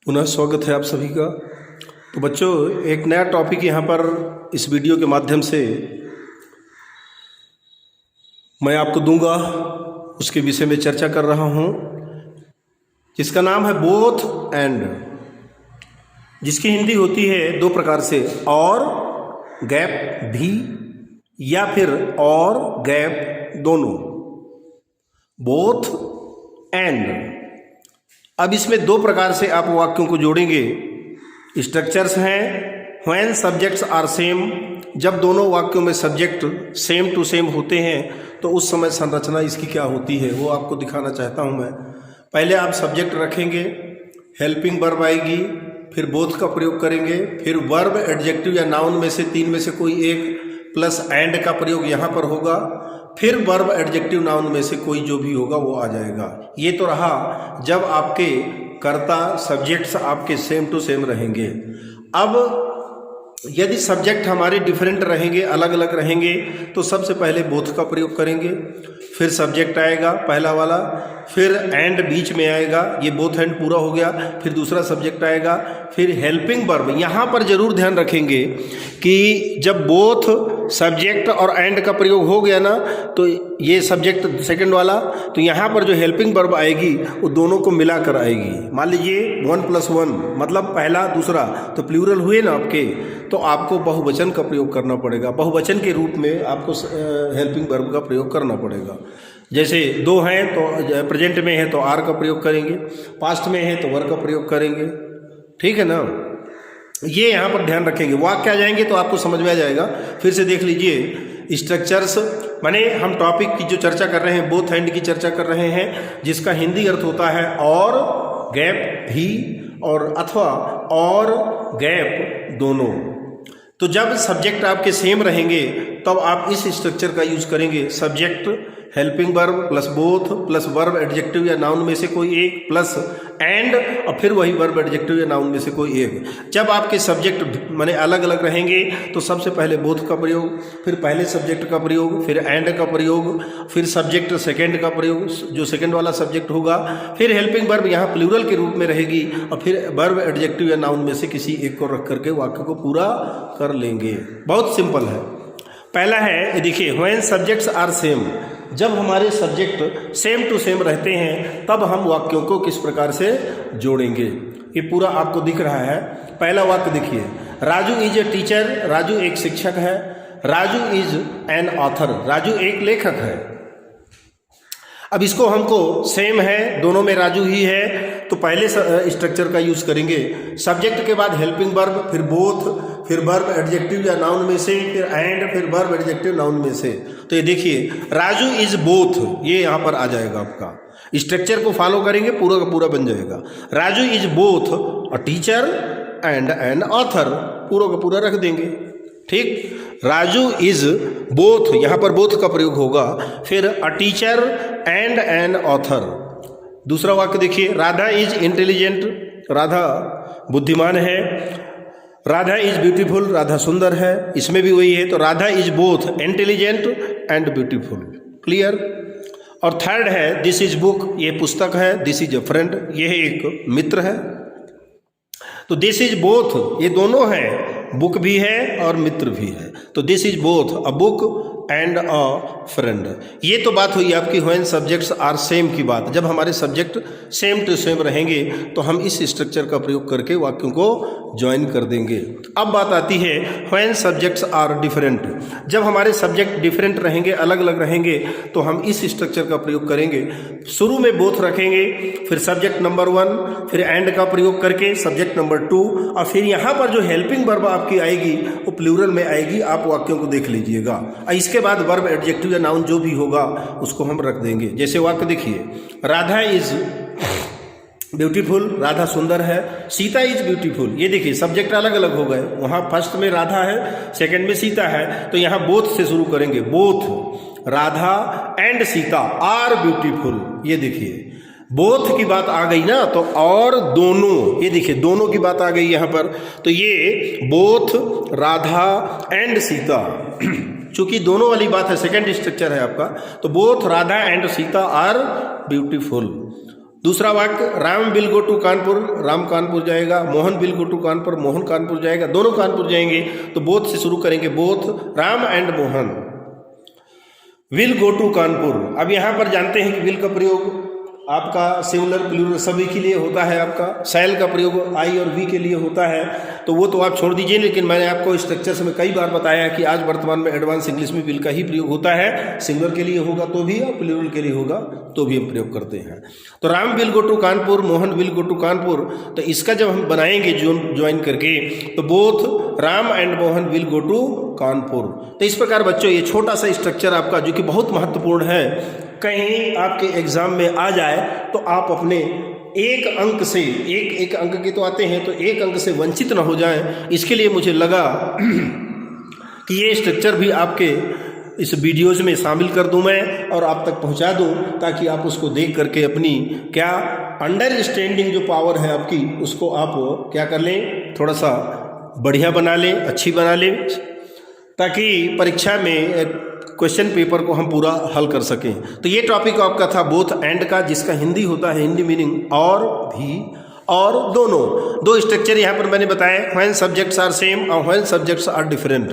पुनः स्वागत है आप सभी का। तो बच्चों, एक नया टॉपिक यहाँ पर इस वीडियो के माध्यम से मैं आपको दूंगा, उसके विषय में चर्चा कर रहा हूँ, जिसका नाम है बोथ एंड, जिसकी हिंदी होती है दो प्रकार से, और गैप भी या फिर और गैप दोनों, बोथ एंड। अब इसमें दो प्रकार से आप वाक्यों को जोड़ेंगे। स्ट्रक्चर्स हैं व्हेन सब्जेक्ट्स आर सेम, जब दोनों वाक्यों में सब्जेक्ट सेम टू सेम होते हैं तो उस समय संरचना इसकी क्या होती है वो आपको दिखाना चाहता हूं मैं। पहले आप सब्जेक्ट रखेंगे, हेल्पिंग वर्ब आएगी, फिर बोथ का प्रयोग करेंगे, फिर वर्ब एडजेक्टिव या नाउन में से तीन में से कोई एक प्लस एंड का प्रयोग यहाँ पर होगा, फिर वर्ब एडजेक्टिव नाउन में से कोई जो भी होगा वो आ जाएगा। ये तो रहा जब आपके कर्ता सब्जेक्ट्स आपके सेम टू सेम रहेंगे। अब यदि सब्जेक्ट हमारे डिफरेंट रहेंगे, अलग अलग रहेंगे, तो सबसे पहले बोथ का प्रयोग करेंगे, फिर सब्जेक्ट आएगा पहला वाला, फिर एंड बीच में आएगा, ये बोथ एंड पूरा हो गया, फिर दूसरा सब्जेक्ट आएगा, फिर हेल्पिंग वर्ब। यहाँ पर जरूर ध्यान रखेंगे कि जब बोथ सब्जेक्ट और एंड का प्रयोग हो गया ना, तो ये सब्जेक्ट सेकंड वाला, तो यहाँ पर जो हेल्पिंग वर्ब आएगी वो दोनों को मिलाकर आएगी। मान लीजिए 1+1 मतलब पहला दूसरा, तो प्लूरल हुए ना आपके, तो आपको बहुवचन का प्रयोग करना पड़ेगा। बहुवचन के रूप में आपको हेल्पिंग वर्ब का प्रयोग करना पड़ेगा। जैसे दो हैं तो प्रेजेंट में है तो आर का प्रयोग करेंगे, पास्ट में है तो वर का प्रयोग करेंगे, ठीक है ना। ये यहाँ पर ध्यान रखेंगे। वाक्य आ जाएंगे तो आपको समझ में आ जाएगा। फिर से देख लीजिए, स्ट्रक्चर्स माने हम टॉपिक की जो चर्चा कर रहे हैं, बोथ एंड की चर्चा कर रहे हैं, जिसका हिंदी अर्थ होता है और गैप भी और अथवा और गैप दोनों। तो जब सब्जेक्ट आपके सेम रहेंगे तब आप इस स्ट्रक्चर का यूज करेंगे। Subject helping verb plus both plus verb adjective या नाउन में से कोई एक प्लस एंड और फिर वही वर्ब एडजेक्टिव या नाउन में से कोई एक। जब आपके सब्जेक्ट माने अलग अलग रहेंगे तो सबसे पहले बोथ का प्रयोग, फिर पहले सब्जेक्ट का प्रयोग, फिर एंड का प्रयोग, फिर सब्जेक्ट सेकंड का प्रयोग, जो सेकंड वाला सब्जेक्ट होगा, फिर हेल्पिंग वर्ब यहाँ प्लूरल के रूप में रहेगी, और फिर वर्ब एडजेक्टिव या नाउन में से किसी एक को रख करके वाक्य को पूरा कर लेंगे। बहुत सिंपल है। पहला है, देखिए, व्हेन सब्जेक्ट्स आर सेम, जब हमारे सब्जेक्ट सेम टू सेम रहते हैं तब हम वाक्यों को किस प्रकार से जोड़ेंगे, ये पूरा आपको दिख रहा है। पहला वाक्य देखिए, Raju is a teacher, Raju एक शिक्षक है, Raju is an author, Raju एक लेखक है। अब इसको हमको सेम है, दोनों में राजू ही है, तो पहले स्ट्रक्चर का यूज करेंगे। सब्जेक्ट के बाद हेल्पिंग वर्ब, फिर बोथ, फिर वर्ब एडजेक्टिव या नाउन में से, फिर एंड, फिर वर्ब एडजेक्टिव नाउन में से। तो ये देखिए, राजू इज बोथ, ये यहाँ पर आ जाएगा। आपका स्ट्रक्चर को फॉलो करेंगे, पूरा का पूरा बन जाएगा। Raju is both a teacher and an author, पूरा का पूरा रख देंगे, ठीक। राजू इज बोथ, यहाँ पर बोथ का प्रयोग होगा, फिर अ टीचर एंड एन ऑथर। दूसरा वाक्य देखिए, राधा इज इंटेलिजेंट, राधा बुद्धिमान है, राधा इज ब्यूटीफुल, राधा सुंदर है, इसमें भी वही है। तो Radha is both intelligent and beautiful, clear. और थर्ड है, दिस इज बुक, ये पुस्तक है, दिस इज अ फ्रेंड, ये एक मित्र है। तो दिस इज बोथ, ये दोनों हैं, बुक भी है और मित्र भी है। तो this is both a book and a friend. ये तो बात हुई आपकी व्हेन सब्जेक्ट्स आर सेम की बात। जब हमारे सब्जेक्ट सेम टू सेम रहेंगे तो हम इस स्ट्रक्चर का प्रयोग करके वाक्यों को ज्वाइन कर देंगे। अब बात आती है व्हेन सब्जेक्ट्स आर डिफरेंट। जब हमारे सब्जेक्ट डिफरेंट रहेंगे, अलग अलग रहेंगे, तो हम इस स्ट्रक्चर का प्रयोग करेंगे। शुरू में बोथ रखेंगे, फिर सब्जेक्ट नंबर 1, फिर एंड का प्रयोग करके सब्जेक्ट नंबर 2, और फिर यहाँ पर जो हेल्पिंग वर्ब आपकी आएगी वो प्लूरल में आएगी। आप वाक्यों को देख लीजिएगा। इसके बाद वर्ब एडजेक्टिव या नाउन जो भी होगा उसको हम रख देंगे। जैसे वाक्य देखिए, राधा इज ब्यूटीफुल, राधा सुंदर है, सीता इज ब्यूटीफुल। ये देखिए, सब्जेक्ट अलग अलग हो गए, वहाँ फर्स्ट में राधा है, सेकंड में सीता है, तो यहाँ बोथ से शुरू करेंगे। Both Radha and Sita are beautiful. ये देखिए, बोथ की बात आ गई ना, तो और दोनों, ये देखिए दोनों की बात आ गई यहाँ पर। तो ये बोथ राधा एंड सीता, चूंकि दोनों वाली बात है, सेकंड स्ट्रक्चर है आपका, तो both Radha and Sita are beautiful. दूसरा वाक्य, Ram will go to Kanpur, Ram Kanpur जाएगा। Mohan will go to Kanpur, Mohan Kanpur जाएगा। दोनों कानपुर जाएंगे तो बोथ से शुरू करेंगे, both Ram and Mohan will go to Kanpur. अब यहाँ पर जानते हैं कि विल का प्रयोग आपका सिंगुलर प्लूरल सभी के लिए होता है, आपका शैल का प्रयोग आई और वी के लिए होता है, तो वो तो आप छोड़ दीजिए। लेकिन मैंने आपको स्ट्रक्चर में कई बार बताया कि आज वर्तमान में एडवांस इंग्लिश में विल का ही प्रयोग होता है। सिंगुलर के लिए होगा तो भी और प्लूरल के लिए होगा तो भी हम प्रयोग करते हैं। तो Ram will go to Kanpur, Mohan will go to Kanpur, तो इसका जब हम बनाएंगे ज्वाइन करके तो both Ram and Mohan will go to Kanpur. तो इस प्रकार बच्चों ये छोटा सा स्ट्रक्चर आपका जो कि बहुत महत्वपूर्ण है, कहीं आपके एग्जाम में आ जाए तो आप अपने एक अंक से एक अंक के तो आते हैं, तो एक अंक से वंचित न हो जाएं। इसके लिए मुझे लगा कि ये स्ट्रक्चर भी आपके इस वीडियोज़ में शामिल कर दूं मैं और आप तक पहुंचा दूं, ताकि आप उसको देख करके अपनी क्या अंडरस्टैंडिंग जो पावर है आपकी उसको आप क्या कर लें, थोड़ा सा बढ़िया बना लें, अच्छी बना लें, ताकि परीक्षा में क्वेश्चन पेपर को हम पूरा हल कर सकें। तो ये टॉपिक आपका था बोथ एंड का, जिसका हिंदी होता है, हिंदी मीनिंग और भी और दोनों। दो स्ट्रक्चर यहाँ पर मैंने बताया, व्हेन सब्जेक्ट्स आर सेम और व्हेन सब्जेक्ट्स आर डिफरेंट।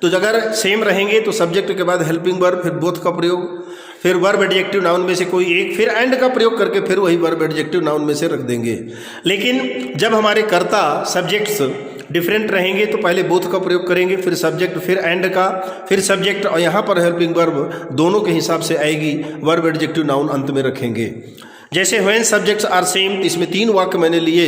तो अगर सेम रहेंगे तो सब्जेक्ट के बाद हेल्पिंग वर्ब, फिर बोथ का प्रयोग, फिर वर्ब एडजेक्टिव नाउन में से कोई एक, फिर एंड का प्रयोग करके फिर वही वर्ब एडजेक्टिव नाउन में से रख देंगे। लेकिन जब हमारे कर्ता सब्जेक्ट्स डिफरेंट रहेंगे तो पहले बोथ का प्रयोग करेंगे, फिर सब्जेक्ट, फिर एंड का, फिर सब्जेक्ट, और यहाँ पर हेल्पिंग वर्ब दोनों के हिसाब से आएगी, वर्ब एडजेक्टिव नाउन अंत में रखेंगे। जैसे व्हेन सब्जेक्ट्स आर सेम, इसमें 3 वाक्य मैंने लिए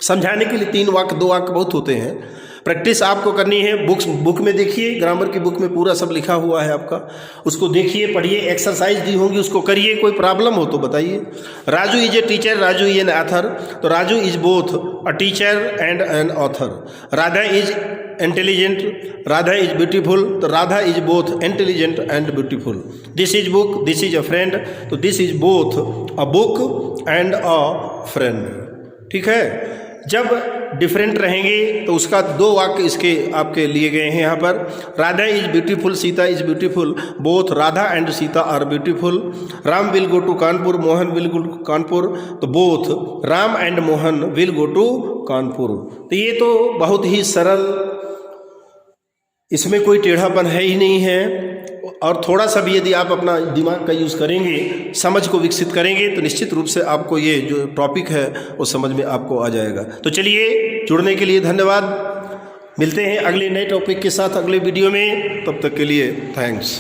समझाने के लिए। 3 वाक्य, 2 वाक्य बहुत होते हैं। प्रैक्टिस आपको करनी है, बुक में देखिए, ग्रामर की बुक में पूरा सब लिखा हुआ है आपका, उसको देखिए, पढ़िए, एक्सरसाइज दी होंगी उसको करिए। कोई प्रॉब्लम हो तो बताइए। Raju is a teacher, Raju is an author, तो Raju is both a teacher and an author. Radha is intelligent, Radha is beautiful, तो Radha is both intelligent and beautiful. This is book, this is a friend, तो this is both a book and a friend. ठीक है, जब different रहेंगे तो उसका 2 वाक्य इसके आपके लिए गए हैं यहाँ पर। Radha is beautiful, Sita is beautiful, both Radha and Sita are beautiful. Ram will go to Kanpur, Mohan will go to Kanpur, तो both Ram and Mohan will go to Kanpur. तो ये तो बहुत ही सरल, इसमें कोई टेढ़ापन है ही नहीं है। और थोड़ा सा भी यदि आप अपना दिमाग का यूज़ करेंगे, समझ को विकसित करेंगे, तो निश्चित रूप से आपको ये जो टॉपिक है वो समझ में आपको आ जाएगा। तो चलिए, जुड़ने के लिए धन्यवाद। मिलते हैं अगले नए टॉपिक के साथ अगले वीडियो में, तब तक के लिए थैंक्स।